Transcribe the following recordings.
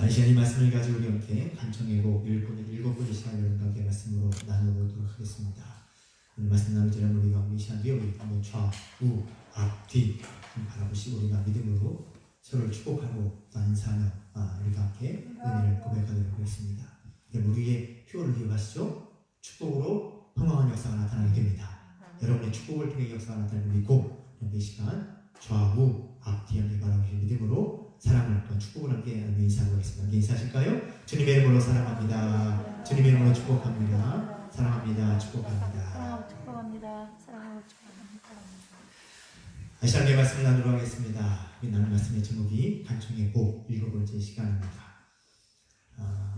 이 시간 이 말씀을 가지고 우리 함께 간청하고 일곱 번째 시간 여러분과 함께 말씀으로 나눠보도록 하겠습니다. 오늘 말씀 나누기 전에 우리가 이 시간 위에 한번 좌우 앞 뒤 바라보시고 우리가 믿음으로 서로를 축복하고 또 인사하며 우리가 함께 은혜를 고백하도록 하겠습니다. 우리의 표를 기억하시죠? 축복으로 흥황한 역사가 나타나게 됩니다. 여러분의 축복을 통해 역사가 나타나는 믿고 이 시간 좌우 앞뒤 함께 바라보시는 믿음으로 사랑을 또 축복을 함께 인사하고 있습니다. 함께 인사하실까요? 주님의 이름으로 사랑합니다. 주님의 이름으로 축복합니다. 사랑합니다. 축복합니다. 사랑하고 축복합니다. 사랑하고 축복합니다. 다시 한번 말씀을 나누도록 하겠습니다. 이 나눌 말씀의 제목이 간청의 복 일곱 번째 시간입니다.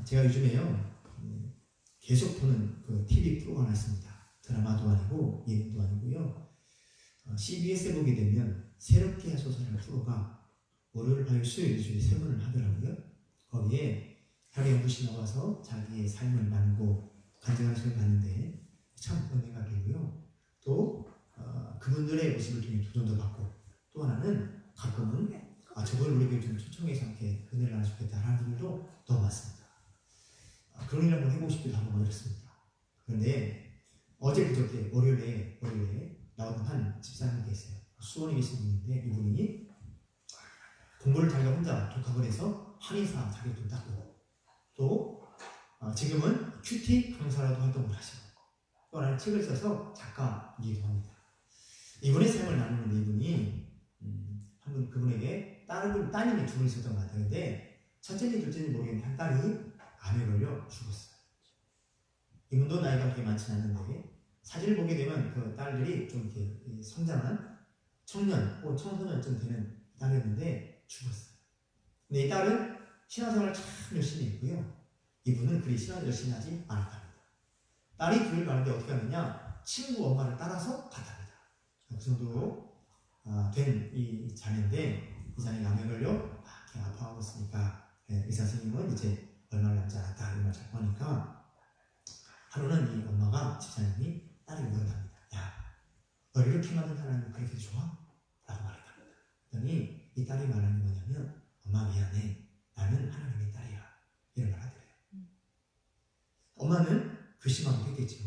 제가 요즘에요 계속 보는 그 TV 프로가 하나 있습니다. 드라마도 아니고 예능도 아니고요. CBS에 보게 되면 새롭게 하소서라는 프로가 월요일, 화요일, 수요일, 일주일에 3번을 하더라고요. 거기에 하루에 연구시 나와서 자기의 삶을 나누고 간증하는 시간을 갖는데 참 은혜가 되고요. 또 그분들의 모습을 통해 도전도 받고 또 하나는 가끔은 저걸 우리에게 좀 초청해서 함께 은혜를 나누고 싶겠다라는 분들도 너무 많습니다. 그런 일을 한번 해보고 싶기도 하고 그랬습니다. 그런데 어제 그저께 월요일에 나오던 한 집사님이 계세요. 수원에 계신 분인데 이분이 공부를 자기가 혼자 독학을 해서 한의사 자격증 땄고 또 지금은 큐티 강사라도 활동을 하시고 또 하나는 책을 써서 작가이기도 합니다. 이분의 삶을 나누는데 이분이 한 분 그분에게 따님이 둘 있었던 것 같아요. 근데 첫째인지 둘째인지 모르겠는데 한 딸이 암에 걸려 죽었어요. 이분도 나이가 그렇게 많지는 않는데 사진을 보게 되면 그 딸들이 좀 이렇게 성장한 청년 혹은 청소년쯤 되는 딸이었는데 죽었어요. 근데 이 딸은 신앙생활을 참 열심히 했고요. 이분은 그리 신앙을 열심히 하지 않았답니다. 딸이 교회를 가는데 어떻게 하느냐 친구 엄마를 따라서 갔답니다. 그 정도 된 이 자매인데 이 자매가 암에 걸려 막 아파하고 있으니까 의사 선생님은 이제 얼마 남지 않았다 이런 말 자꾸 하니까 하루는 이 엄마가 집사님이 딸에게 물어답니다. 야, 널 이렇게 만든 하나님이 그렇게 좋아? 라고 말했답니다. 그랬더니 이 딸이 말하는 게 뭐냐면 엄마 미안해. 나는 하나님의 딸이야. 이런 말 하더래요. 엄마는 괘씸하게 했겠죠.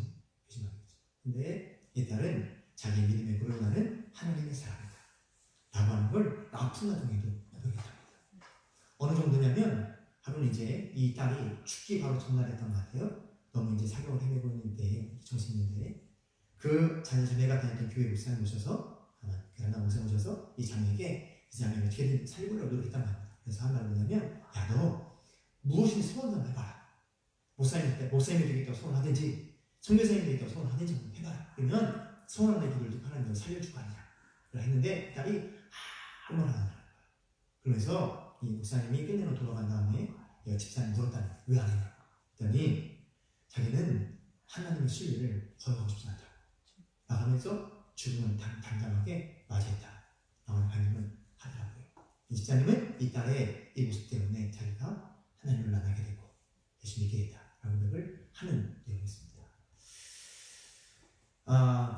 괘씸하겠죠. 근데 이 딸은 자기 믿음에 고려나는 하나님의 사람이다. 라고 하는 걸 아픈 나중에도 고백했답니다. 어느 정도냐면 하루는 이제 이 딸이 죽기 바로 전날했던 것 같아요. 너무 이제 사격을 해내고 있는데 정신인데 그 자매가 다녔던 교회 목사님 오셔서 베란다 목사님 오셔서 이 자매에게 이 자매가 어떻게든 살리려고 노력했단 말입니다. 그래서 한 말이 뭐냐면 야 너 무엇이든 소원 좀 해봐라. 목사님이 되겠다고 소원하든지 선교사님이 되겠다고 소원하든지 한번 해봐라. 그러면 소원하는 기도를 하나님 살려줄 거 아니냐. 그걸 했는데 딸이 아무 말 안 하는 거예요. 그러면서 이 목사님이 끝내고 돌아간 다음에 집사님 물었다니 왜 안 했냐. 그랬더니 자기는 하나님의 신뢰를 거역하고 싶지 않다. 나가면서 죽음을 당당하게 맞이했다. 라고 반응을 하더라고요. 이 집사님은 이 딸의 이 모습 때문에 자기가 하나님을 만나게 되고 예수 믿게 됐다. 라고 고백을 하는 내용이었습니다.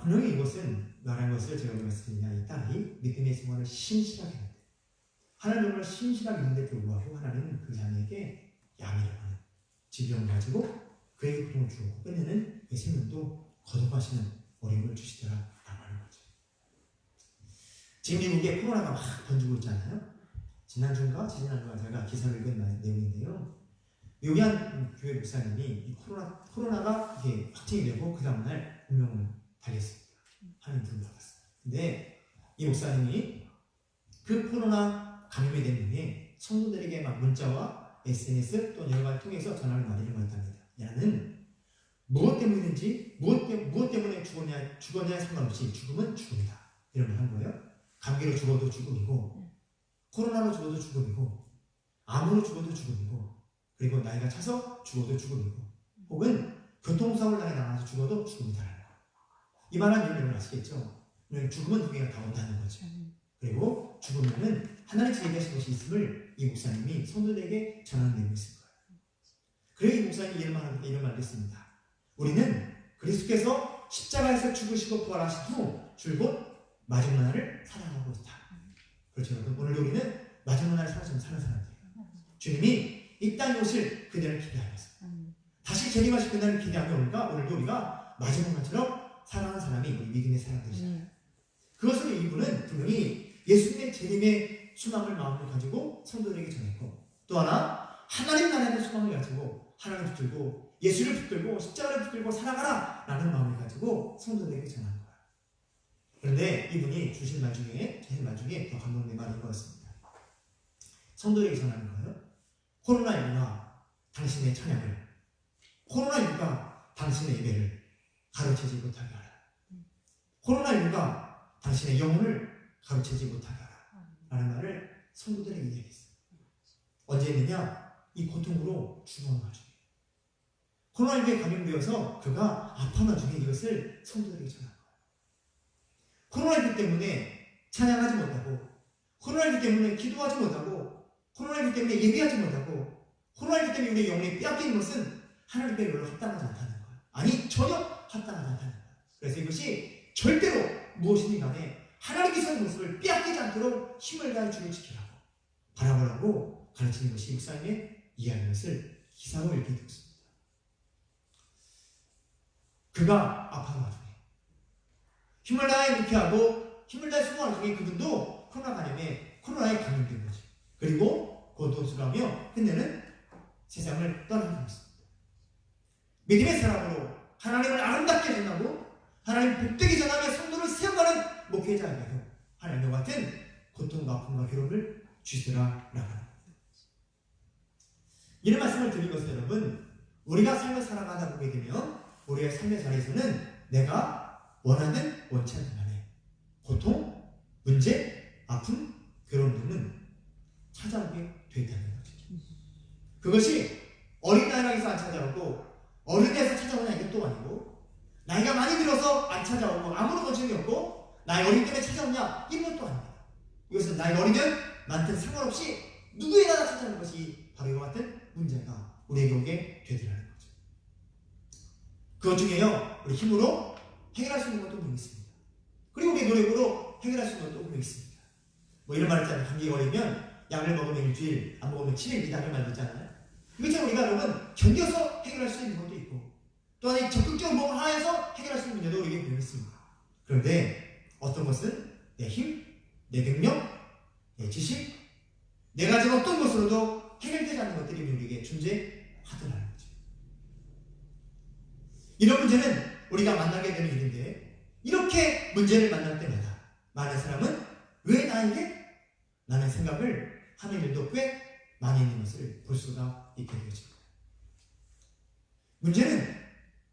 분명히 이것은 말한 것을 제가 말씀드리냐 이 딸이 믿음의 생활을 신실하게 했는데 하나님을 신실하게 했는데 불구하고 하나님은 그 자녀에게 양이라고 하는 질병을 가지고 그에게 고통을 주고 끝내는 그 생명도 거듭하시는 어려움을 주시더라라고 하는 거죠. 지금 미국에 코로나가 막 번지고 있잖아요. 지난주인가 제가 기사를 읽은 내용인데요. 미국의 한 교회 목사님이 이 코로나가 이렇게 확진이 되고 그 다음날 운명을 달렸습니다. 하나님 부름 받았어요. 근데 이 목사님이 그 코로나 감염이 된 후에 성도들에게 막 문자와 SNS 또 여러 가지 통해서 전화를 많이 이런 거 했답니다. 야는 무엇 때문이든지 무엇 때문에 죽었냐에 상관없이 죽음은 죽음이다. 이런 걸 한 거예요. 감기로 죽어도 죽음이고 코로나로 죽어도 죽음이고 암으로 죽어도 죽음이고 그리고 나이가 차서 죽어도 죽음이고 혹은 교통사고를 당해서 죽어도 죽음이다라는 거예요. 이 말한 이유를 아시겠죠? 죽음은 그냥 다 온다는 거죠. 그리고 죽으면은 하나님께서 얘기하신 것이 있음을 이 목사님이 성도들에게 전하는 내용이 있을 거예요. 그래서 이 목사님이 이런 말을 했습니다. 우리는 그리스도께서 십자가에서 죽으시고 부활하신 후 줄곧 마지막 날을 살아가고 있다. 그렇죠 여러분. 오늘도 우리는 마지막 날을 사는 사람들이에요. 주님이 이 땅에 오실 그날을 기대하면서 다시 재림하실 그날을 기대하며 오늘도 우리가 마지막 날처럼 사랑하는 사람이 우리 믿음의 사람들이잖아요. 그것으로 이분은 분명히 예수님의 재림의 소망을 마음을 가지고 성도들에게 전했고, 또 하나 하나님 나라의 소망을 가지고 하나님 붙들고 예수를 붙들고 십자가를 붙들고 살아가라 라는 마음을 가지고 성도들에게 전한 거예요. 그런데 이분이 주신 말 중에 더 감동된 말인 것 같습니다. 성도들에게 전하는 거예요. 코로나19가 당신의 찬양을, 코로나19가 당신의 예배를 가르치지 못하게 하라. 코로나19가 당신의 영혼을 가르치지 못하게 하라 라는 말을 성도들에게 이야기했어요. 언제 했느냐? 이 고통으로 죽어온 와중에, 코로나19에 감염되어서 그가 아파한 와중에 이것을 성도들에게 전한 거예요. 코로나19 때문에 찬양하지 못하고, 코로나19 때문에 기도하지 못하고, 코로나19 때문에 예배하지 못하고, 코로나19 때문에 우리의 영혼이 빼앗기는 것은 하나님께 별로 합당하지 않다는 거예요. 아니, 전혀 합당하지 않다는 거예요. 그래서 이것이 절대로 무엇이든 간에 하나님께서의 모습을 빼앗기지 않도록 힘을 다해 주를 지키라고 바라보라고 가르치는 것이 목사님의 이해하는 것을 기사로 읽게 되었습니다. 그가 아파한 와중에 힘을 다해 묵혀하고 힘을 다해 수고하는 중에 그분도 코로나에 감염된 거죠. 그리고 고통스러워하며 끝내는 세상을 떠나게 되었습니다. 믿음의 사람으로 하나님을 아름답게 전하고 하나님 복되게 전하며 성도를 세워가는 목회자에게도 하나님과 같은 고통과 아픔과 괴로움을 주시더라 라고. 이런 말씀을 드린 것은 여러분, 우리가 삶을 살아가다 보게 되면 우리의 삶의 자리에서는 내가 원하는 원치 않는 간에 고통, 문제, 아픔, 괴로움 등은 찾아오게 된다는 거죠. 그것이 어린 나이에서 안 찾아오고 어른에서 찾아오냐 이것도 아니고, 나이가 많이 들어서 안 찾아오고 아무런 걱정이 없고 나이 어린 때문에 찾아오냐 이런 것도 아닙니다. 이것은 나이 어리든 많든 상관없이 누구에나 찾아오는 것이 바로 이와 같은 문제가 우리에게 오게 되더라는 거죠. 그것 중에요, 우리 힘으로 해결할 수 있는 것도 분명히 있습니다. 그리고 우리 노력으로 해결할 수 있는 것도 분명히 있습니다. 뭐 이런 말 있잖아요. 감기 걸리면 약을 먹으면 일주일, 안 먹으면 7일 이다는 말 있잖아요. 이것처럼 우리가 여러분 견뎌서 해결할 수 있는 것도 있고, 또한 적극적으로 몸을 하여서 해결할 수 있는 문제도 우리에게 분명히 있습니다. 그런데 어떤 것은 내 힘, 내 능력, 내 지식, 내가 가진 어떤 것으로도 해결되지 않는 것들이 우리에게 존재하더라는 거죠. 이런 문제는 우리가 만나게 되는 일인데, 이렇게 문제를 만날 때마다 많은 사람은 왜 나에게? 라는 생각을 하는 일도 꽤 많이 있는 것을 볼 수가 있게 되어집니다. 문제는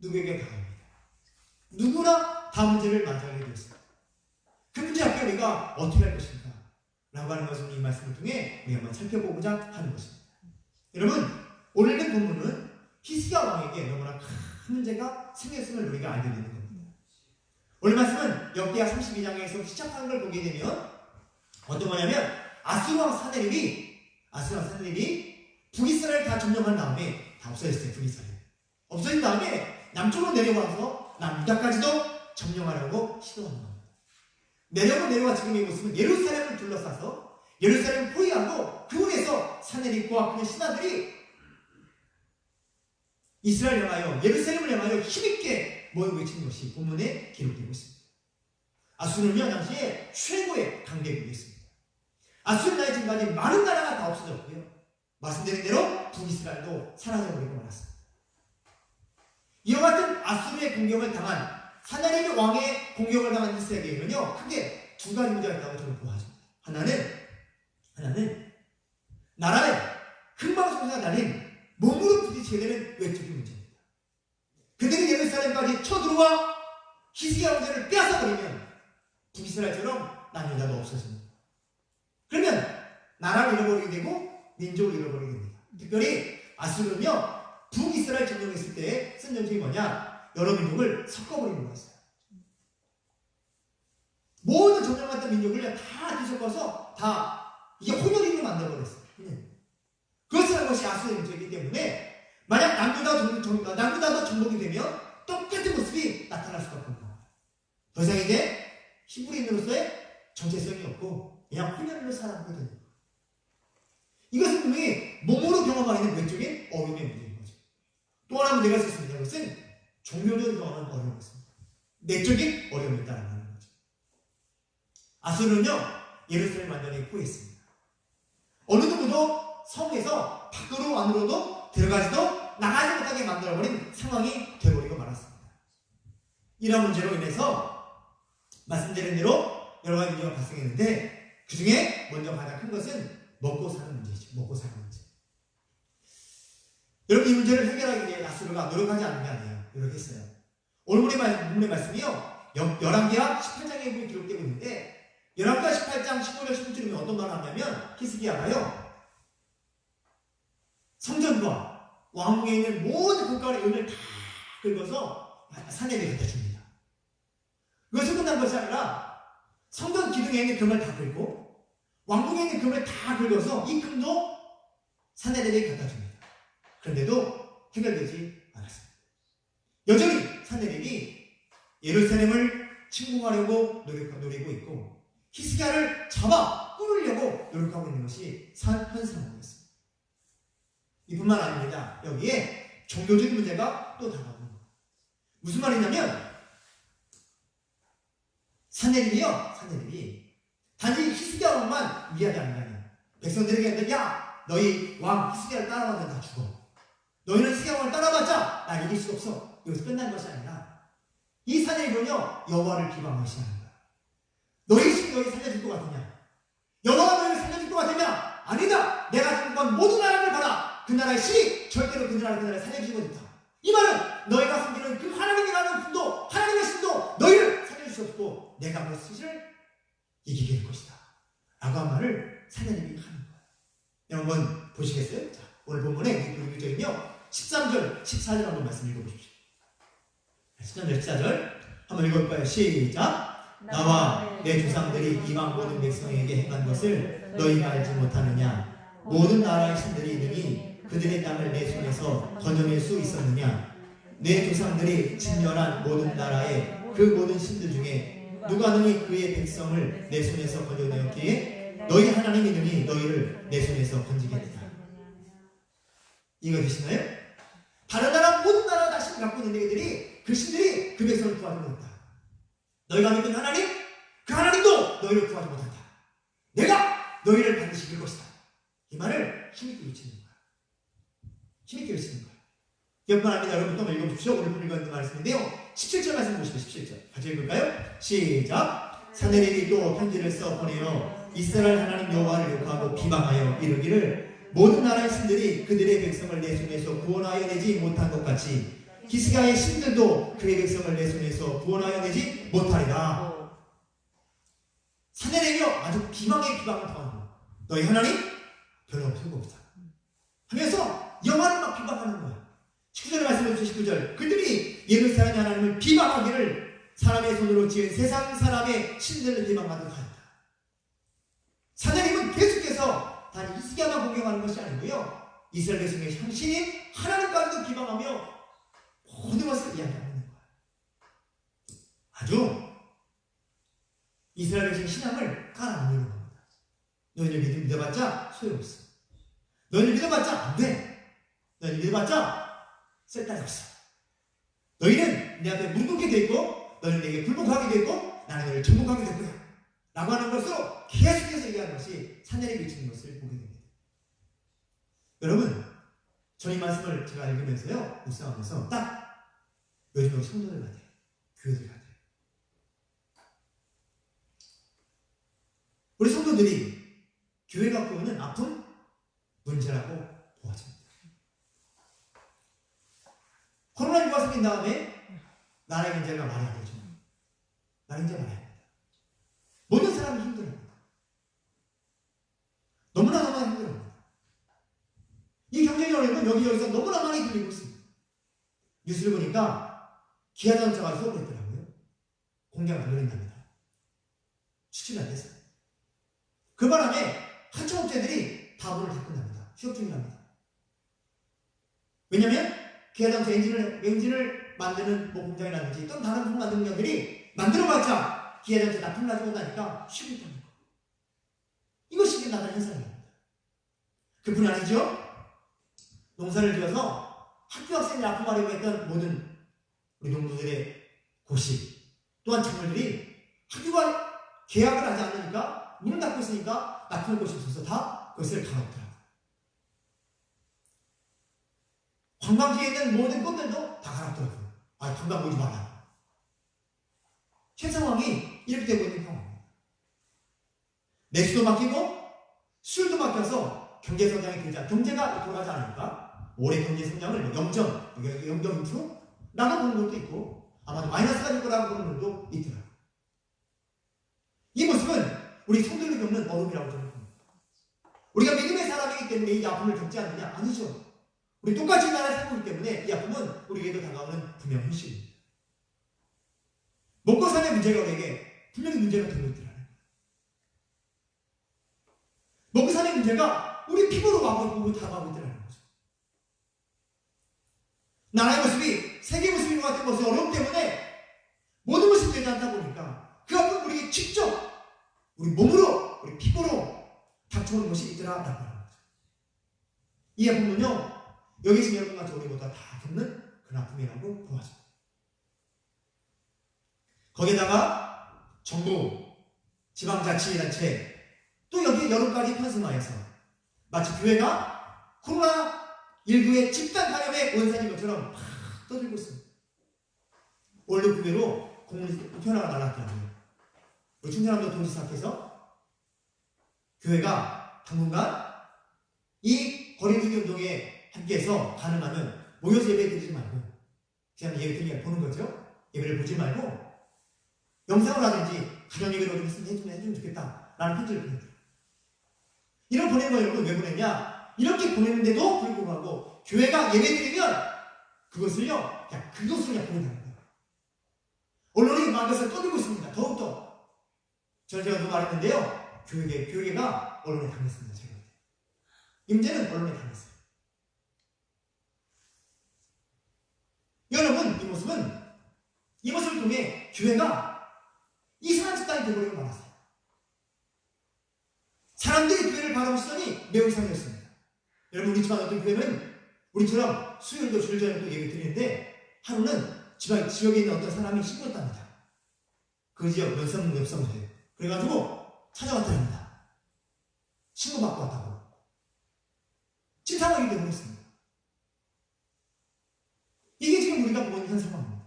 누구에게 당합니다. 누구나 다 문제를 맞이하게 되었습니다. 그 문제 앞에 우리가 어떻게 할 것인가 라고 하는 것을 이 말씀을 통해 우리 한번 살펴보고자 하는 것입니다. 여러분, 오늘 읽은 본문은 히스기야 왕에게 너무나 큰 문제가 생겼음을 우리가 알게 되는 겁니다. 오늘 말씀은 역대하 32장에서 시작하는 걸 보게 되면 어떤 거냐면, 아수르 왕 사네립이 북이스라엘을 다 점령한 다음에 다 없어졌어요. 북이스라엘 없어진 다음에 남쪽으로 내려와서 남유다까지도 점령하려고 시도하는 겁니다. 내려와 지금 이 모습은 예루살렘을 둘러싸서 예루살렘을 포위하고 그 위에서 사네립과 그의 신하들이 이스라엘을 향하여, 예루살렘을 향하여 힘있게 모여 외치는 것이 본문에 기록되고 있습니다. 아수르는요, 당시에 최고의 강대국이었습니다. 아수르 나라에 지금까지 많은 나라가 다 없어졌고요, 말씀드린 대로 북이스라엘도 사라져버리고 말았습니다. 이와 같은 아수르의 공격을 당한, 사나리의 왕의 공격을 당한 이스라엘에게는요, 크게 두 가지 문제가 있다고 저는 보아집니다. 하나는 나라의 흥망성쇠가 달린 몸으로 부딪히게 되는 외적인 문제입니다. 그들이 예루살렘까지 쳐들어와 히스기야 왕자를 빼앗아버리면 북이스라엘처럼 남유다도 없어집니다. 그러면 나라를 잃어버리게 되고 민족을 잃어버리게 됩니다. 특별히 아수르는요, 북이스라엘 점령했을 때 쓴 정책이 뭐냐, 여러 민족을 섞어버리는 거였어요. 모든 점령했던 민족을 다 뒤섞어서 다 이게 혼혈인으로 만들어버렸어요. 그것을 한 것이 아수르의 문제이기 때문에 만약 남유다도 정복이 되면 똑같은 모습이 나타날 수밖에 없는 겁니다. 더 이상 이제 히브리인으로서의 정체성이 없고 그냥 혼혈인으로 살아가게 되는 거예요. 이것은 분명히 몸으로 경험하기는 문제가 있었습니다. 그것은 종교적인 어려움이었습니다. 내적인 어려움이 있다는 거죠. 아수르는요, 예루살렘을 완전히 포위했습니다. 어느 누구도 성에서 밖으로 안으로도 들어가지도 나가지 못하게 만들어버린 상황이 되어버리고 말았습니다. 이런 문제로 인해서 말씀드린 대로 여러 가지 문제가 발생했는데 그 중에 먼저 가장 큰 것은 먹고 사는 문제죠. 먹고 사는 문제. 여러분, 이 문제를 해결하기 위해 아수르가 노력하지 않은 게 아니에요. 노력했어요. 오늘 본문의 말씀이요, 열왕기하 18장에 기록되고 있는데 열왕기하 18장 15절 16절이면 어떤 말을 하냐면 히스기야가요, 성전과 왕궁에 있는 모든 국가의 은을 다 긁어서 사내에게 갖다 줍니다. 그것이 끝난 것이 아니라 성전 기둥에 있는 금을 다 긁고 왕궁에 있는 금을 다 긁어서 이 금도 사내에게 갖다 줍니다. 그런데도 해결되지 않았습니다. 여전히 사내들이 예루살렘을 침공하려고 노리고 있고 히스기야를 잡아 끊으려고 노력하고 있는 것이 현 상황이었습니다. 이뿐만 아닙니다. 여기에 종교적인 문제가 또 다가오는 거예요. 무슨 말이냐면 사내들이 단지 히스기야 왕만 위하지 않는 게 아니에요. 백성들에게 야, 너희 왕 히스기야를 따라가면 다 죽어. 너희는 히스기야 왕을 따라봤자 나 이길 수 없어. 여기서 끝난 것이 아니라 이 사내들은요, 여호와를 비방하기 시작하는 거야. 너희 살려줄 것 같으냐? 여호와가 너희를 살려줄 것 같으냐? 아니다. 내가 정권 모든 나라를 봐라. 그 나라의 신이 절대로 그 나라를 살려주지 못했다. 이 말은 너희가 섬기는 그 하나님이라는 분도, 하나님의 신도 너희를 살려줄 수 없고 내가 그 스스를 이기게 될 것이다 라고 한 말을 사내들이 하는 거예요. 여러분 보시겠어요? 자, 오늘 본문에 우리 교육적은요 13절, 14절 한번 말씀 읽어보십시오. 13절, 14절 한번 읽어볼까요? 시작. 나와 내 조상들이 이방 모든 백성에게 행한 것을 너희가 알지 못하느냐? 모든 나라의 신들이 능히 그들의 땅을 내 손에서 건져낼 수 있었느냐? 내 조상들이 진멸한 모든 나라의 그 모든 신들 중에 누가 능히 그의 백성을 내 손에서 건져내었기에 너희 하나님이 능히 너희를 내 손에서 건지겠느냐? 이해되시나요? 다른 나라 모든 나라 다 신을 갖고 있는 애들이 그 신들이 그 백성을 구하지 못했다. 너희가 믿는 하나님, 그 하나님도 너희를 구하지 못한다. 내가 너희를 반드시 이길 것이다. 이 말을 힘있게 외치는 거야. 힘있게 외치는 거야. 기억만 합니다. 여러분 또 읽어보십시오. 오늘 읽은 말씀인데요. 17절 말씀 보십시오. 17절. 같이 읽을까요? 시작. 사내들이 또 편지를 써 보내어 이스라엘 하나님 여호와를 욕하고 비방하여 이르기를 모든 나라의 신들이 그들의 백성을 내 손에서 구원하여 내지 못한 것 같이 히스기야의 신들도 그의 백성을 내 손에서 구원하여 내지 못하리라. 사내들이요 아주 비방의 비방을 당하는 거야. 너희 하나님 별로 소용없다 하면서 여호와를 막 비방하는 거야. 19절의 말씀해 주신 19절. 그들이 예루살렘 하나님을 비방하기를 사람의 손으로 지은 세상 사람의 신들을 비방하도록 하였다. 사내들은 계속해서 단 히스기야만 공격하는 것이 아니고요, 이스라엘 백성의 신인 하나님까지도 비방하며 모든 것을 이야기하는 거야. 아주 이스라엘 백성의 신앙을 깔아놓는 겁니다. 너희들 믿어봤자 소용없어. 너희들 믿어봤자 안 돼. 너희들 믿어봤자 쓸데가 없어. 너희는 내 앞에 묵묵히 돼 있고 너희는 내게 굴복하게 돼 있고 나는 너희를 정복하게 될 거야 라고 하는 것으로 계속해서 얘기하는 것이 사내를 비치는 것을 보게 됩니다. 여러분, 저희 말씀을 제가 읽으면서요, 묵상하면서 딱 요즘 여기 성도들 같아요. 교회들 같아요. 우리 성도들이 교회가 갖고 있는 아픔, 문제라고 보아집니다. 코로나19가 생긴 다음에 나라의 경제가 말이 안 되죠. 나라의 경제가 말이 안 됩니다. 모든 사람이 힘들어합니다. 너무나 힘들어합니다. 이 경제적 어려움은 여기저기서 너무나 많이 들리고 있습니다. 뉴스를 보니까 기아자동차가 수업을 했더라고요. 공장을 돌린답니다. 수출이 안 돼서. 그 바람에 하청업체들이 다 문을 닫는답니다. 휴업 중이랍니다. 왜냐면 기아자동차 엔진을 만드는 뭐 공장이라든지 또는 다른 부품 만드는 공장들이 만들어봤자 기아자동차 납품 나지 못하니까 쉬고 있다는 거. 이것이 나타난 현상입니다. 그뿐이 아니죠. 농사를 지어서 학교 학생을 아픔하려고 했던 모든 우리 농부들의 고시, 또한 작물들이 학교가 개학을 하지 않으니까 문을 닫고 있으니까 납품할 곳이 없어서 다 그것을 갈아엎더라고요. 관광지에 있는 모든 꽃들도 다 갈아엎더라고요. 아, 관광 오지 마라. 현 상황이 이렇게 되고 있는 상황입니다. 내수도 막히고 수율도 막혀서 경제 성장이 되지 않고 경제가 돌아가지 않으니까 올해 경제 성장을 0.2% 라고 보는 것도 있고 아마도 마이너스가 될 거라고 보는 것도 있더라고요. 이 모습은 우리 성도를 겪는 어려움이라고 저는 봅니다. 우리가 믿음의 사람이기 때문에 이 아픔을 겪지 않느냐? 아니죠. 우리 똑같이 이 나라에 살고 있기 때문에 이 아픔은 우리에게도 다가오는 분명 현실입니다. 먹고 사는 문제가 우리에게 분명히 문제가 되고 있더라고요. 먹고 사는 문제가 우리 피부로 와보고 다가오고 있더라는 거죠. 나라의 모습이 세계 모습인 것 같은 것이 어려움 때문에 모든 모습이 되지 않다 보니까 그 앞은 우리에게 직접 우리 몸으로 우리 피부로 닥쳐오는 것이 있더라라고 하는 거죠. 이 아픔은요 여기 계신 여러분과 우리보다 다 겪는 그런 아픔이라고 보아집니다. 거기에다가 정부, 지방자치단체 또 여기에 여론까지 편승하여서 마치 교회가 코로나19의 집단 감염의 원산인 것처럼 막 떠들고 있습니다. 오늘도 교회로 공문편하가 날랐더라고요. 우리 충청남도 도지사께서 교회가 당분간 이 거리두기 운동에 함께해서 가능하면 모여서 예배 드리지 말고 그냥 예배 드리게 보는 거죠. 예배를 보지 말고 영상을 하든지 가정 예배로 좀 해주면 좋겠다라는 편지를 보냈어요. 이런 보내는 걸 여러분 왜 보냈냐? 이렇게 보냈는데도 불구하고 교회가 예배 드리면 그것을요 그냥 보낸다는 거예요. 언론이 막 것을 떠들고 있습니다. 더욱더 제가 그 말했는데요. 교회가 언론에 당했습니다. 제가 이 문제는 언론에 당했어요. 여러분 이 모습을 통해 교회가 이상한 집단이 되어버리고 말았어요. 사람들이 교회를 바라본 시선이 매우 이상했습니다. 여러분 우리 집안 어떤 교회는 우리처럼 수요일도 주일저녁도 예배 드리는데 하루는 지역에 있는 어떤 사람이 신고했답니다. 그 지역 몇성세요. 그래가지고 찾아왔답니다. 신고받고 왔다고. 지금 상황이 되고 있습니다. 이게 지금 우리가 보고 있는 현 상황입니다.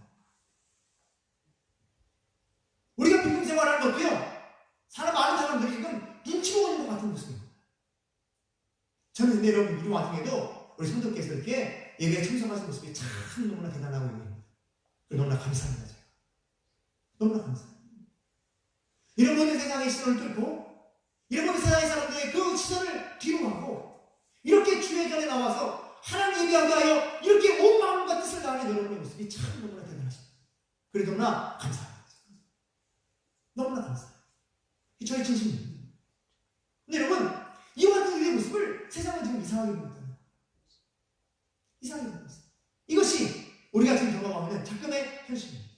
우리가 믿음 생활하는 것도요 많은 사람들이 지금 눈치 보는 것 같은 모습입니다. 저는 근데 여러분 이 와중에도 우리 성도께서 이렇게 예배에 참석하신 모습이 참 너무나 대단하고 있습니다. 너무나 감사합니다. 제가. 너무나 감사합니다. 이런 모든 세상의 시선을 뚫고 이런 모든 세상의 사람들의 그 시선을 뒤로 하고 이렇게 주의 전에 나와서 하나님 예배하게 하여 이렇게 온 마음과 뜻을 다하는 여러분의 모습이 참 너무나 대단하십니다. 그래도 너무나 감사합니다. 너무나 감사해요. 저희 진심입니다. 근데 여러분 이와 같은 우리의 모습을 세상은 지금 이상하게 봅니다. 이상하게 봅니다. 이것이 우리가 지금 경험하고 있는 작금의 현실입니다.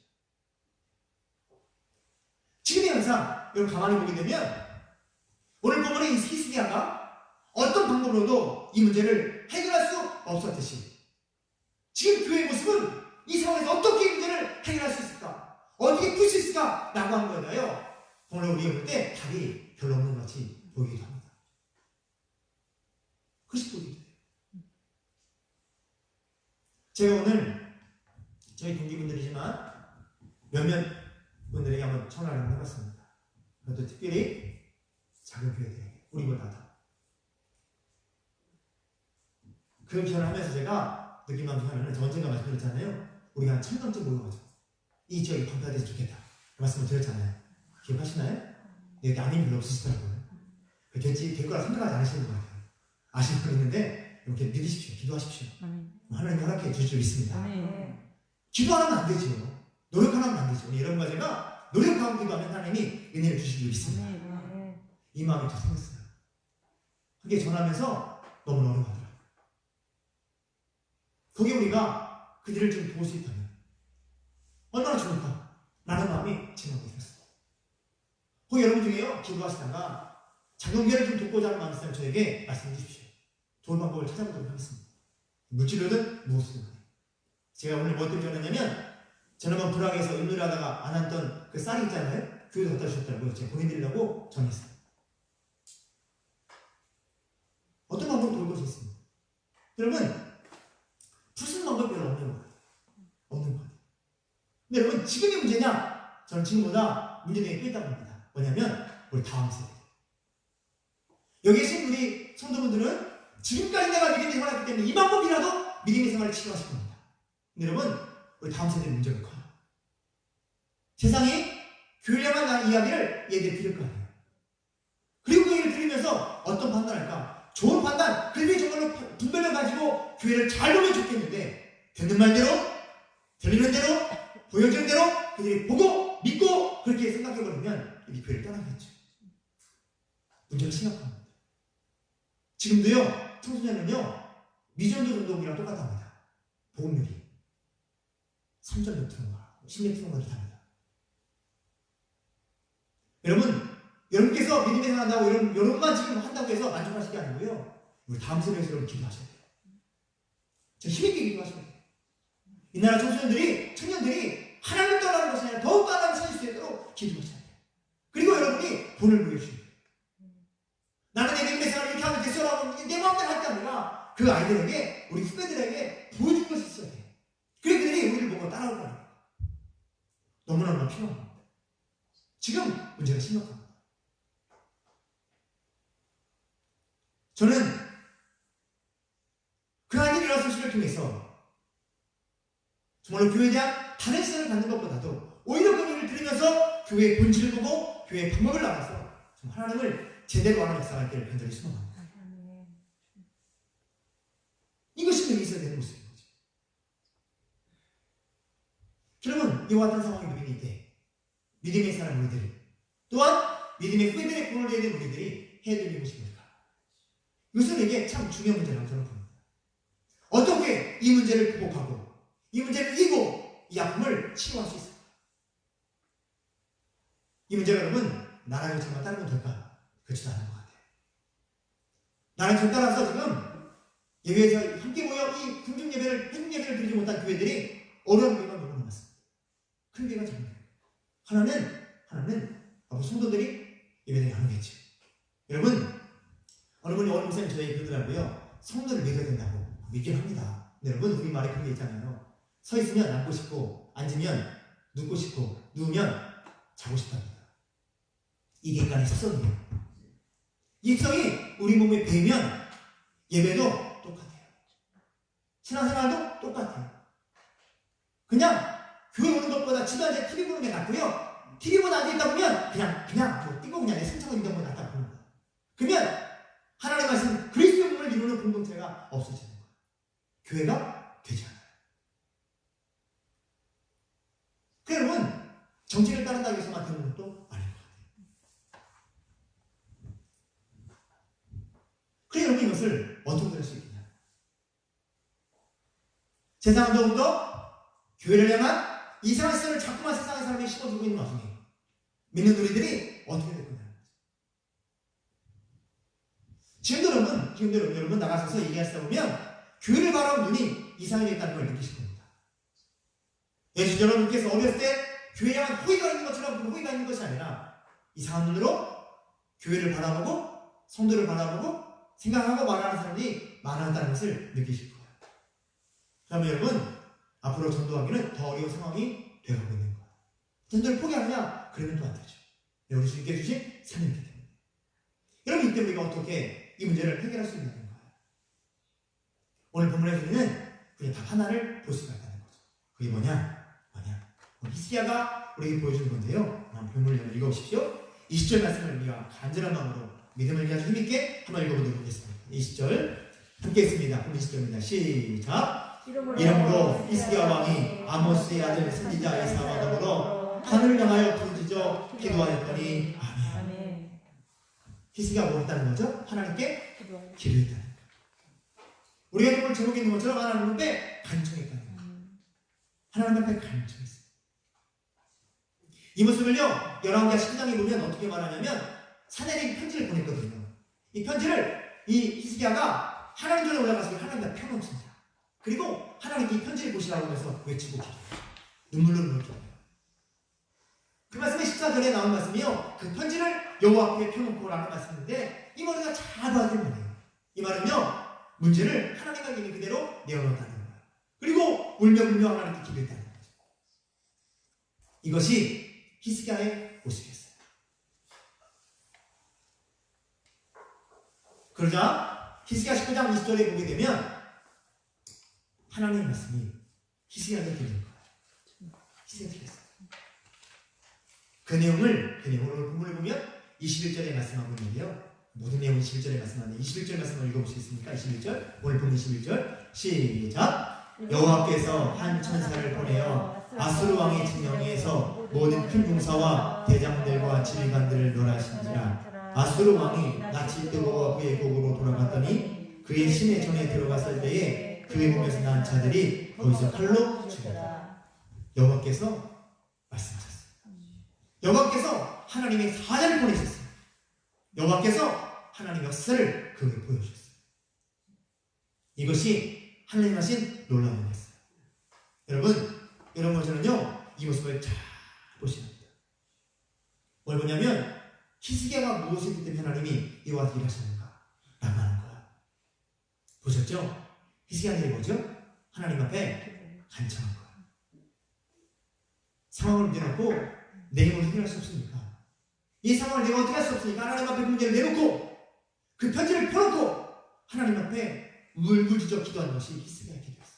지금의 현상 여러분 가만히 보게 되면 오늘 본문의 이 히스기야가 어떤 방법으로도 이 문제를 해결할 수 없었듯이 지금 교회의 모습은 이 상황에서 어떻게 이 문제를 해결할 수 있을까? 어떻게 풀 수 있을까? 라고 하는 거에 대하여 오늘 우리가 볼 때 답이 별로 없는 것 같이 보이기도 합니다. 그것이 보이기도 해요. 제가 오늘 저희 동기분들이지만 몇몇 분들에게 한번 전화를 한번 해봤습니다. 그것도 특별히 작은 교회들에게 우리보다 더. 그 전화를 하면서 제가 느낀 마음 중 하나는 저 언젠가 말씀드렸잖아요. 우리가 한 1000명쯤 모여가지고 이 지역이 방파돼서 좋겠다 그 말씀을 드렸잖아요. 기억하시나요? 여기 아닌 별로 없으시더라고요. 될 거라 생각하지 않으시는 것 같아요. 아시는 분 있는데 이렇게 믿으십시오. 기도하십시오. 하나님 허락해 주실 줄 믿습니다. 기도하면 안 되죠. 노력하면 안 되죠. 여러분과 제가 노력하고 기도하면 하나님이 은혜를 주실 줄 믿습니다. 이 마음이 더 생겼어요. 그게 전하면서 너무 어려워하더라고요. 거기에 우리가 그들을 좀 도울 수 있다면 얼마나 좋을까? 라는 마음이 제 마음에 들었어요. 그 여러분 중에요, 기도하시다가 작은 교회를 좀 돕고자 하는 마음이 있으면 저에게 말씀해 주십시오. 좋은 방법을 찾아보도록 하겠습니다. 물질로든 무엇이든 제가 오늘 뭐 때문에 전했냐면 지난번 불황에서 윷놀이 하다가 안 왔던 그 쌀이 있잖아요. 교회에 갖다 주셨더라고요. 제가 보내드리려고 전했어요. 어떤 방법을 돌볼 수 있습니다. 여러분, 무슨 방법이 별로 없는 것 같아요. 없는 것 같아요. 근데 여러분, 지금이 문제냐? 저는 지금보다 문제점이 또 있다고 봅니다. 뭐냐면 우리 다음 세대. 여기 계신 우리 성도분들은 지금까지 내가 믿음의 생활을 했기 때문에 이 방법이라도 믿음의 생활을 치료하실 겁니다. 근데 여러분, 우리 다음 세대는 문제가 커요. 세상이 교회에 관한 이야기를 얘기해 드릴 거 아니에요. 그리고 그 얘기를 들으면서 어떤 판단할까? 좋은 판단, 그들이 정말로 분별을 가지고 교회를 잘 보면 좋겠는데 듣는 말대로, 들리는 대로, 보여지는 대로 그들이 보고 믿고 그렇게 생각해버리면 이 교회를 떠나겠죠. 문제가 심각합니다. 지금도요, 청소년은요, 미전도 전도기랑 똑같답니다. 보험률이 3.6%인가 16%가 이상합니다. 여러분께서 믿음의 생활 한다고 여러분만 지금 한다고 해서 만족하실 게 아니고요. 우리 다음 세대에서 여러분 기도하셔야 돼요. 저 힘있게 기도하셔야 돼요. 이 나라 청년들이 하나님 떠나는 것이 아니라 더욱 하나님을 찾을 수 있도록 기도하셔야 돼요. 그리고 여러분이 본을 보여주셔야 돼요. 나는 내 믿음의 생활을 이렇게 하면 됐어라고 내 마음대로 할 게 아니라 그 아이들에게, 우리 후배들에게 보여줄 것이 있어야 돼요. 그래 그들이 우리를 보고 따라올 거예요. 너무너무 필요한 겁니다. 지금 문제가 심각합니다. 저는 그 아이들이 일어났을 시를 통해서 정말로 교회에 대한 다른 시선을 갖는 것보다도 오히려 그 얘기를 들으면서 교회의 본질을 보고 교회의 방법을 나가서 하나님을 제대로 하는 역사가 있기를 간절히 소망합니다. 이것이 여기 있어야 되는 모습인 거죠. 여러분, 이와 같은 상황이 누리니 때 믿음의 사람 우리들 또한 믿음의 후배들의 본을 내는 우리들이 해야 될 것이 뭘까? 이것은 이게 참 중요한 문제라고 저는 봅니다. 어떻게 이 문제를 극복하고 이 문제를 이기고 이 아픔을 치료할 수 있을까? 이 문제가 여러분 나라 정책만 따르면 될까? 그렇지도 않은 것 같아요. 나라 정책 따라서 지금 예배에서 함께 모여 이 회중 예배를 드리지 못한 교회들이 어려운 교회가 너무 많습니다. 큰 교회가 작은 교회. 하나는 아무 성도들이 예배를 나누겠죠. 여러분, 어느 분이 어느 목사님 저에게 그러더라고요. 성도를 믿어야 된다고 믿긴 합니다. 근데 여러분, 우리 말에 그런 게 있잖아요. 서 있으면 앉고 싶고, 앉으면 눕고 싶고, 누우면 자고 싶답니다. 이게 인간의 습성이에요. 이 습성이 우리 몸에 배면 예배도 똑같아요. 신앙생활도 똑같아요. 그냥 교회 오는 것보다 집에 앉아 TV 보는 게 낫고요. TV 보다 앉아있다 보면 그냥 뭐 뛰고 그냥 내 승차가 있는 것보다 낫다고 보는 거예요. 그러면 하나님의 말씀 그리스도의 몸을 이루는 공동체가 없어지는 거예요. 교회가 되지 않아요. 그 여러분, 정책을 따른다고 해서 맡는 것도 아닌 것 같아요. 그래 여러분, 이것을 어떻게 할 수 있겠냐? 세상은 더욱더 교회를 향한 이상한 시선을 자꾸만 세상의 사람이 심어주고 있는 와중에 믿는 우리들이 어떻게 될 거냐? 지금도 여러분 나가셔서 얘기하시다 보면 교회를 바라보는 눈이 이상하게 있다는 걸 느끼실 겁니다. 예수 여러분께서 어렸을 때 교회에 향한 호의가 있는 것처럼 그 호의가 있는 것이 아니라 이상한 눈으로 교회를 바라보고 성도를 바라보고 생각하고 말하는 사람들이 많았다는 것을 느끼실 거예요. 그러면 여러분, 앞으로 전도하기는 더 어려운 상황이 되어가고 있는 거예요. 전도를 포기하느냐? 그러면 또 안 되죠. 우리 주님께 주신 사명이기 때문에. 여러분, 이때 우리가 어떻게 이 문제를 해결할 수 있는 거예요? 오늘 본문에서 우리는 그냥 답 하나를 볼 수가 있다는 거죠. 그게 뭐냐? 히스기야가 우리에게 보여주는 건데요. 본문을 읽어보십시오. 20절 말씀을 우리가 간절한 마음으로 믿음을 위하여 힘있게 한번 읽어보도록 하겠습니다. 20절 함께 했습니다. 20절입니다. 시작. 이러므로 히스기야 왕이 아모스의 아들 선지자 예사와 더불어 하늘을 향하여 부르짖어 기도하였더니 아멘. 히스기야가 뭐 했다는 거죠? 하나님께 기도했다는 거예요. 우리가 오늘 제목에 있는 것처럼 하나님 앞에 간청했다는 거예요. 하나님 앞에 간청했어요. 이 모습을요, 열왕기하 10장에 보면 어떻게 말하냐면 사내에게 편지를 보냈거든요. 이 편지를 이 히스기야가 하나님 전에 올라가서 하나님과 평안습니다. 그리고 하나님 하나님께 이 편지를 보시라고 하면서 외치고 기도해요. 눈물로 기도해요. 그 말씀이 14절에 나온 말씀이요. 그 편지를 여호와 앞에 펴놓고 라는 말씀인데 이 말을 잘 봐야 되는 거예요. 이 말은요. 문제를 하나님과 있는 그대로 내어놓았다는 거예요. 그리고 울며 하나님께 기도했다는 거예요. 이것이 히스기야의 모습이었어요. 그러자 히스기야 19장 20절에 보게 되면 하나님의 말씀이 히스기야에게 들린 거예요. 히스기야가 들렸어요. 그 내용을 오늘 본문을 보면 21절에 말씀하고 있는데요. 모든 내용은 21절에 말씀하는데 21절 말씀을 읽어보시겠습니까? 21절 오늘 본문 21절 시작. 여호와께서 한 천사를 보내어 아수르 왕의 진영에서 모든 큰 용사와 대장들과 지휘관들을 멸하신지라. 아수르 왕이 낯이 뜨거워 그의 곡으로 돌아갔더니 그의 심의 전에 들어갔을 때에 그의 몸에서 난 자들이 거기서 칼로 죽였다. 여호와께서 말씀하셨어요. 여호와께서 하나님의 사자를 보내셨어요. 여호와께서 하나님의 역사를 그에게 보여주셨어요. 이것이 하나님 하신 놀라운 일이었어요. 여러분 저는요 이 모습을 잘 보셔야 합니다. 뭘 보냐면 히스기야가 무엇을 했기 때문에 하나님이 이와 같이 일하셨는가 라고 하는 거야. 보셨죠? 히스기야는 일이 뭐죠? 하나님 앞에 간청한 거야. 상황을 내놓고 내 힘으로 해결할 수 없으니까 이 상황을 내가 어떻게 할 수 없으니까 하나님 앞에 문제를 내놓고 그 편지를 펴놓고 하나님 앞에 울부짖어 기도한 것이 히스기야의 기도였어요.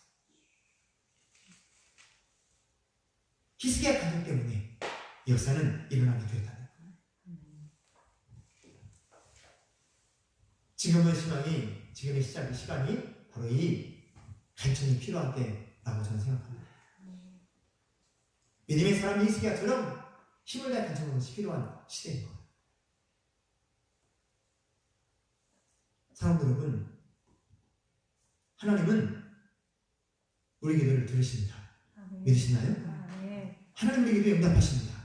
히스기야 가족 때문에 이 역사는 일어나게 되었다는 거예요. 지금의 시간이 바로 이 간청이 필요한 때라고 저는 생각합니다. 믿음의 사람 히스기야처럼 힘을 다해 간청하는 것이 필요한 시대인 거예요. 사람들 여러분, 하나님은 우리 기도를 들으십니다. 믿으시나요? 하나님 우리 기도에 응답하십니다.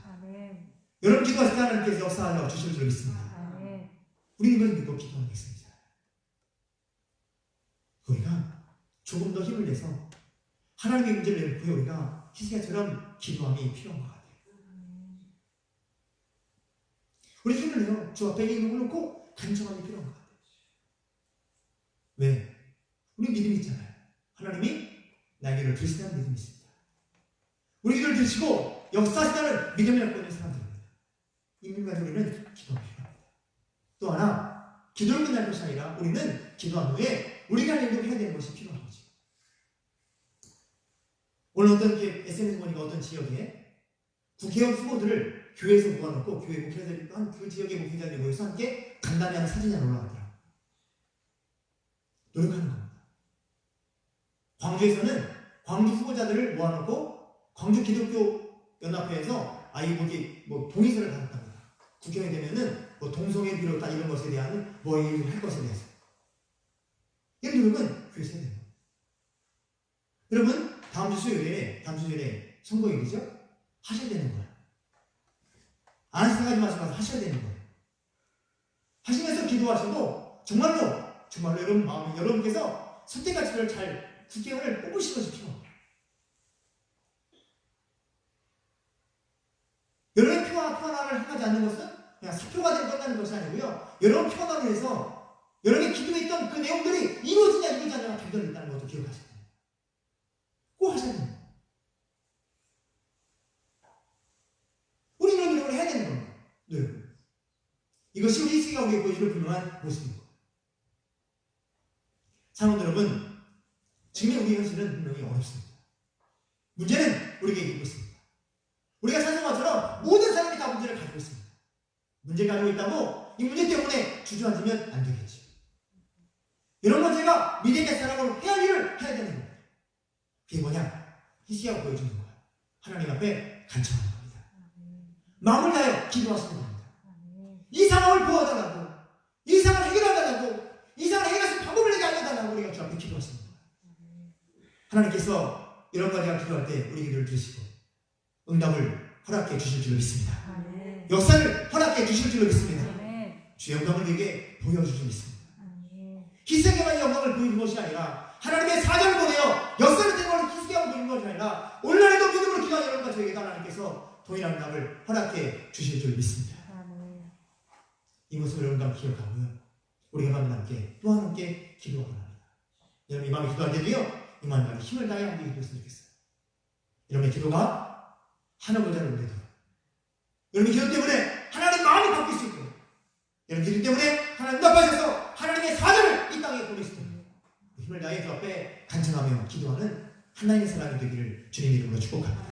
여러분 기도하실 때 하나님께서 역사하여 주실 줄 믿습니다. 우리 이걸 믿고 기도하겠습니다. 우리가 조금 더 힘을 내서 하나님의 문제를 내놓고 우리가 히스기야처럼 기도함이 필요한 것 같아요. 우리 힘을 내요. 주 앞에 이름을 놓고 간청함이 필요한 것 같아요. 왜? 우리 믿음이 있잖아요. 하나님이 나의 기도를 들으시다는 믿음이 있습니다. 우리 기도를 들으시고 역사하시다는 믿음을 갖고 있는 사람들입니다. 이 믿음 가지고 우리는 기도가 필요합니다. 또 하나, 기도를 끝날 것이 아니라 우리는 기도한 후에 우리가 행동을 해야 되는 것이 필요한 거죠. 오늘 어떤 SNS 보니까 어떤 지역에 국회의원 후보들을 교회에서 모아놓고 교회 목회자들이 그 지역의 목회자들이 모여서 함께 간담회하는 사진이 올라왔더라고요. 노력하는 겁니다. 광주에서는 광주 후보자들을 모아놓고 광주 기독교 연합회에서 동의서를 받았답니다. 국회의원이 되면은 동성애 비롯한 이런 것에 대한 일을 할 것에 대해서 이런 노력은 교회에서 해야 됩니다. 여러분 다음 주 수요일에 선거일이죠? 하셔야 되는 거예요. 안 생각하지 마시고 하셔야 되는 거예요. 하시면서 기도하셔도 정말로 여러분 마음이 여러분께서 선택과 지도를 잘 국회의원을 뽑으시는 것이 필요합니다. 여러분의 표와 표현을 행하지 않는 것은 그냥 사표가 되고 끝나는 것이 아니고요. 여러분 표현을 해서 여러분이 기도했던 그 내용들이 이루어지냐 이루어지지 않느냐 결정이 있다는 것도 기억하셔야 됩니다. 꼭 하셔야 됩니다. 우리 이런 노력을 해야 되는 겁니다. 노력. 이것이 우리 히스기야가 우리에게 보여줄 분명한 모습입니다. 사랑하는 여러분, 지금의 우리 현실은 분명히 어렵습니다. 문제는 우리에게 있고 있습니다. 우리가 찾은 것처럼 모든 사람이 다 문제를 가지고 있습니다. 문제를 가지고 있다고 이 문제 때문에 주저앉으면 안 되겠죠. 이런 문제가 믿음의 사람으로 해야 할 일을 해야 되는 겁니다. 그게 뭐냐? 히스기야가 보여주는 거야. 하나님 앞에 간청하는 겁니다. 마음을 다하여 기도하시는 겁니다. 이 상황을 보아달라고, 이 상황을 해결하달라고, 이 상황을 해결할 수 있는 방법을 내게 알려달라고 우리가 주 앞에 기도하시는 거야. 하나님께서 이런 가지가 기도할 때 우리 기도를 들으시고 응답을 허락해 주실 줄로 믿습니다. 역사를 허락해 주실 줄로 믿습니다. 주의 영광을 우리에게 보여주실 줄 믿습니다. 히스기야만 영광을 보여준 것이 아니라 하나님의 사자를 보내어 역사를 된 것을 동일한 낙을 허락해 주실 줄 믿습니다. 아멘. 이 모습을 여러분과 기억하고요. 우리가 마음 함께 또한 함께 기도하고 합니다. 여러분 이 마음에 기도할 때도요. 이 마음에 힘을 다해 함께 기도했으면 좋겠어요. 여러분의 기도가 하나보다는 오래도 여러분의 기도 때문에 하나님 마음이 바뀔 수 있고 여러분 기도 때문에 하나님 앞에서 하나님의 사자를 이 땅에 보낼 수 있도록 힘을 다해 주 앞에 간청하며 기도하는 하나님의 사람이 되기를 주님 이름으로 축복합니다.